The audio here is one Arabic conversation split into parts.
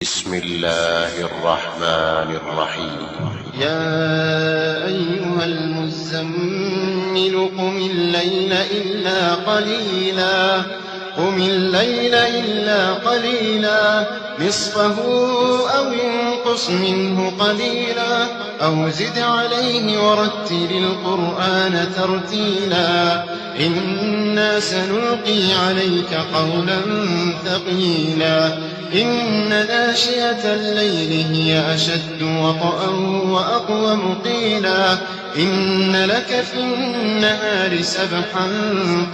بسم الله الرحمن الرحيم. يا أيها المزمل قم الليل إلا قليلا نصفه أو انقص منه قليلا أو زد عليه ورتل القرآن ترتيلا إنا سنلقي عليك قولا ثقيلا إن ناشئة الليل هي أشد وطئا وأقوم قيلا إن لك في النهار سبحا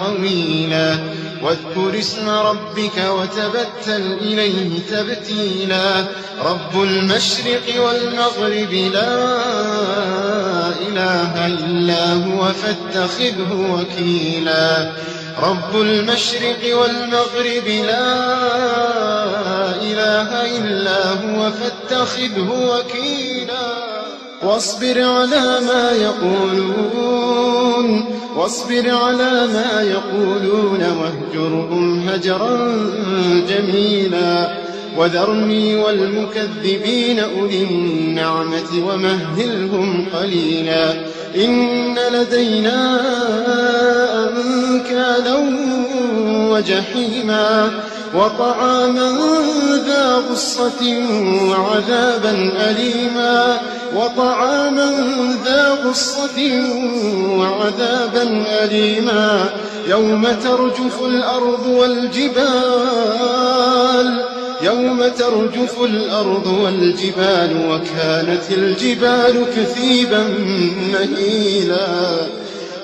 طويلا واذكر اسم ربك وتبتل إليه تبتيلا رب المشرق والمغرب لا إله إلا هو فاتخذه وكيلا رب المشرق والمغرب لا إله إلا هو فاتخذه وكيلا واصبر على ما يقولون واهجرهم هجرا جميلا وذرني والمكذبين أولي النعمة ومهلهم قليلا إن لدينا أنكالا وجحيما وطعاما ذا غصة وعذابا أليما يوم ترجف الأرض والجبال وكانت الجبال كثيبا مهيلا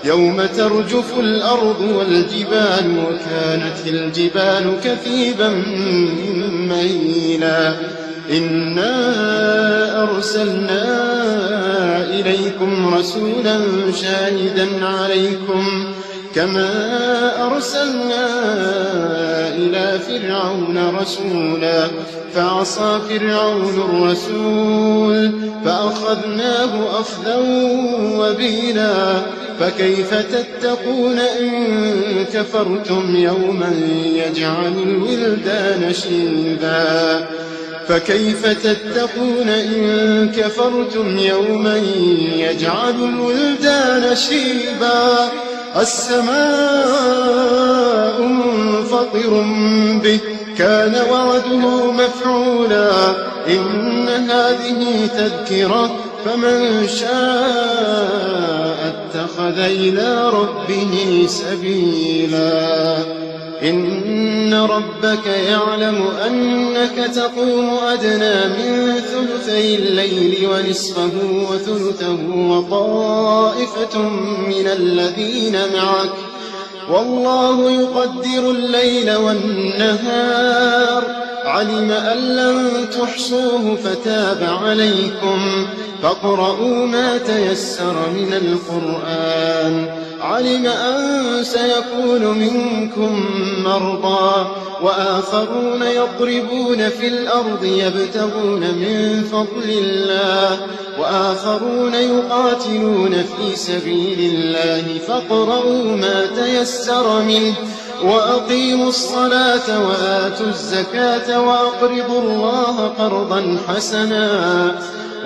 يوم ترجف الأرض والجبال وكانت الجبال كثيبا مهيلا إنا أرسلنا إليكم رسولا شاهدا عليكم كما أرسلنا إلى فرعون رسولا فعصى فرعون الرسول فأخذناه أخذا وبيلا فكيف تتقون إن كفرتم يوما يجعل الولدان شيبا السماء منفطر به كان وعده مفعولا إن هذه تذكرة فمن شاء اتخذ إلى ربه سبيلا إن ربك يعلم أنك تقوم أدنى من ثلثي الليل ونصفه وثلثه وطائفة من الذين معك والله يقدر الليل والنهار علم أن لن تحصوه فتاب عليكم فاقرؤوا ما تيسر من القرآن علم أن سيكون منكم مرضى وآخرون يضربون في الأرض يبتغون من فضل الله وآخرون يقاتلون في سبيل الله فاقرؤوا ما تيسر منه وأقيموا الصلاة وآتوا الزكاة وأقرضوا الله قرضا حسنا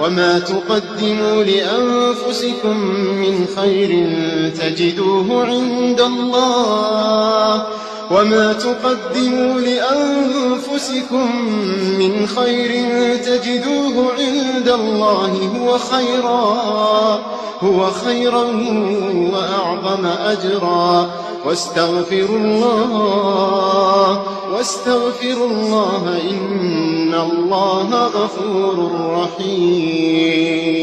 وما تقدموا لأنفسكم من خير تجدوه عند الله هو خيرا وأعظم أجرا واستغفروا الله إن الله غفور رحيم.